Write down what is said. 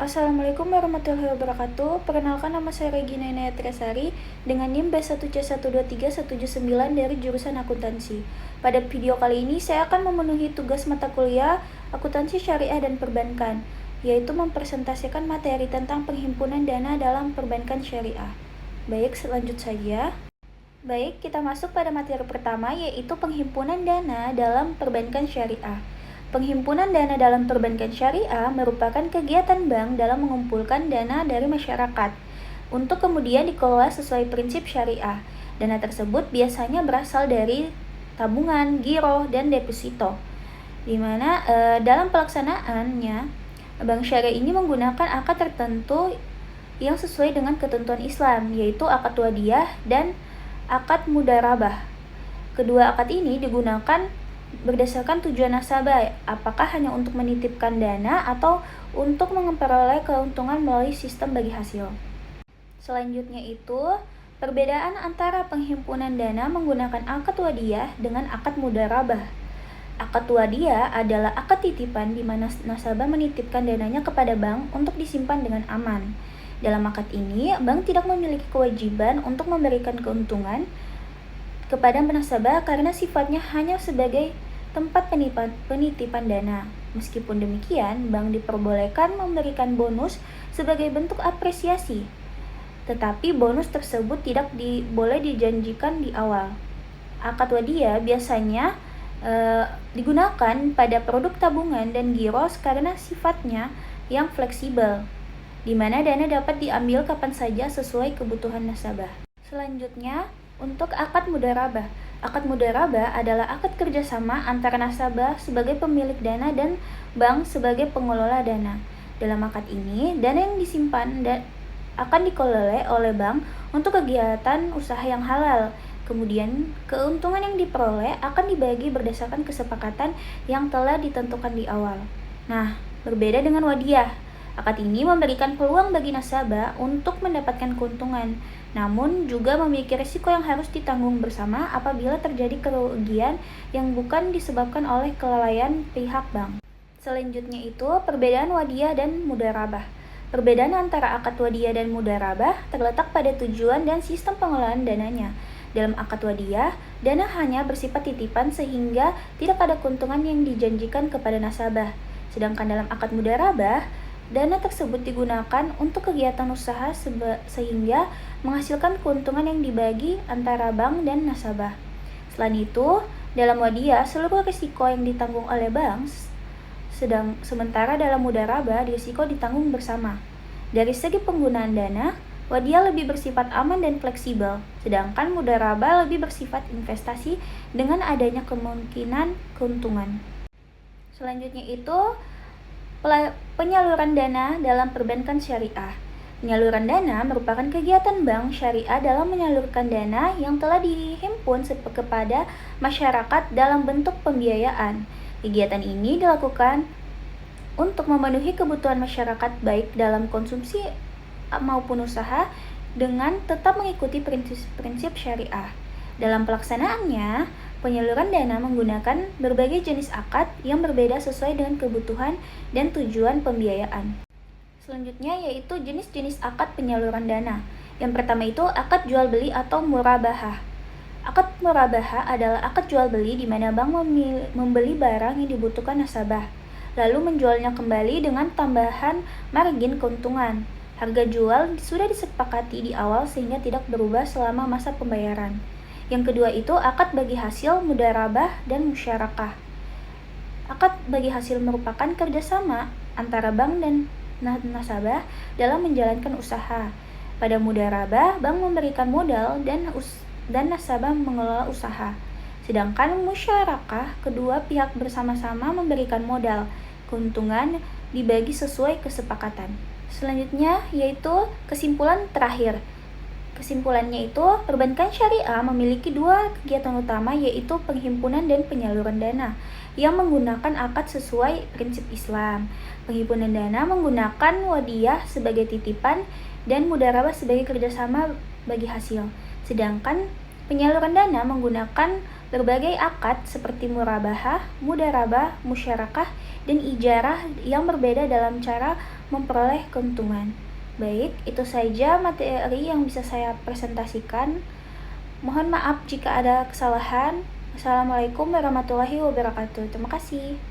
Assalamualaikum warahmatullahi wabarakatuh. Perkenalkan, nama saya Regina Inaya Tresari dengan NIM B1C12379 dari jurusan akuntansi. Pada video kali ini saya akan memenuhi tugas mata kuliah akuntansi syariah dan perbankan, yaitu mempresentasikan materi tentang penghimpunan dana dalam perbankan syariah. Baik, lanjut saja. Baik, kita masuk pada materi pertama, yaitu penghimpunan dana dalam perbankan syariah. Penghimpunan dana dalam perbankan syariah merupakan kegiatan bank dalam mengumpulkan dana dari masyarakat untuk kemudian dikelola sesuai prinsip syariah. Dana tersebut biasanya berasal dari tabungan, giro, dan deposito. Di mana dalam pelaksanaannya, bank syariah ini menggunakan akad tertentu yang sesuai dengan ketentuan Islam, yaitu akad wadiyah dan akad mudharabah. Kedua akad ini digunakan berdasarkan tujuan nasabah, apakah hanya untuk menitipkan dana atau untuk memperoleh keuntungan melalui sistem bagi hasil. Selanjutnya itu, perbedaan antara penghimpunan dana menggunakan akad wadiyah dengan akad mudharabah. Akad wadiyah adalah akad titipan di mana nasabah menitipkan dananya kepada bank untuk disimpan dengan aman. Dalam akad ini, bank tidak memiliki kewajiban untuk memberikan keuntungan kepada nasabah karena sifatnya hanya sebagai tempat penitipan dana. Meskipun demikian, bank diperbolehkan memberikan bonus sebagai bentuk apresiasi, tetapi bonus tersebut tidak boleh dijanjikan di awal. Akad wadiyah biasanya digunakan pada produk tabungan dan giro karena sifatnya yang fleksibel, di mana dana dapat diambil kapan saja sesuai kebutuhan nasabah. Selanjutnya, untuk akad mudharabah. Akad mudharabah adalah akad kerjasama antara nasabah sebagai pemilik dana dan bank sebagai pengelola dana. Dalam akad ini, dana yang disimpan akan dikelola oleh bank untuk kegiatan usaha yang halal. Kemudian, keuntungan yang diperoleh akan dibagi berdasarkan kesepakatan yang telah ditentukan di awal. Nah, berbeda dengan wadiyah. Akad ini memberikan peluang bagi nasabah untuk mendapatkan keuntungan, namun juga memiliki risiko yang harus ditanggung bersama apabila terjadi kerugian yang bukan disebabkan oleh kelalaian pihak bank. Selanjutnya itu, perbedaan wadiyah dan mudharabah. Perbedaan antara akad wadiyah dan mudharabah terletak pada tujuan dan sistem pengelolaan dananya. Dalam akad wadiyah, dana hanya bersifat titipan sehingga tidak ada keuntungan yang dijanjikan kepada nasabah. Sedangkan dalam akad mudharabah, dana tersebut digunakan untuk kegiatan usaha sehingga menghasilkan keuntungan yang dibagi antara bank dan nasabah. Selain itu, dalam wadiyah seluruh risiko yang ditanggung oleh bank, sementara dalam mudharabah risiko ditanggung bersama. Dari segi penggunaan dana, wadiyah lebih bersifat aman dan fleksibel, sedangkan mudharabah lebih bersifat investasi dengan adanya kemungkinan keuntungan. Selanjutnya itu, penyaluran dana dalam perbankan syariah. Penyaluran dana merupakan kegiatan bank syariah dalam menyalurkan dana yang telah dihimpun kepada masyarakat dalam bentuk pembiayaan. Kegiatan ini dilakukan untuk memenuhi kebutuhan masyarakat baik dalam konsumsi maupun usaha dengan tetap mengikuti prinsip syariah. Dalam pelaksanaannya, penyaluran dana menggunakan berbagai jenis akad yang berbeda sesuai dengan kebutuhan dan tujuan pembiayaan. Selanjutnya yaitu jenis-jenis akad penyaluran dana. Yang pertama itu akad jual beli atau murabahah. Akad murabahah adalah akad jual beli di mana bank membeli barang yang dibutuhkan nasabah, lalu menjualnya kembali dengan tambahan margin keuntungan. Harga jual sudah disepakati di awal sehingga tidak berubah selama masa pembayaran. Yang kedua itu akad bagi hasil, mudharabah, dan musyarakah. Akad bagi hasil merupakan kerjasama antara bank dan nasabah dalam menjalankan usaha. Pada mudharabah, bank memberikan modal dan nasabah mengelola usaha. Sedangkan musyarakah, kedua pihak bersama-sama memberikan modal. Keuntungan dibagi sesuai kesepakatan. Selanjutnya yaitu kesimpulan terakhir. Kesimpulannya itu, perbankan syariah memiliki dua kegiatan utama, yaitu penghimpunan dan penyaluran dana yang menggunakan akad sesuai prinsip Islam. Penghimpunan dana menggunakan wadiyah sebagai titipan dan mudharabah sebagai kerjasama bagi hasil. Sedangkan penyaluran dana menggunakan berbagai akad seperti murabahah, mudarabah, musyarakah, dan ijarah yang berbeda dalam cara memperoleh keuntungan. Baik, itu saja materi yang bisa saya presentasikan. Mohon maaf jika ada kesalahan. Assalamualaikum warahmatullahi wabarakatuh. Terima kasih.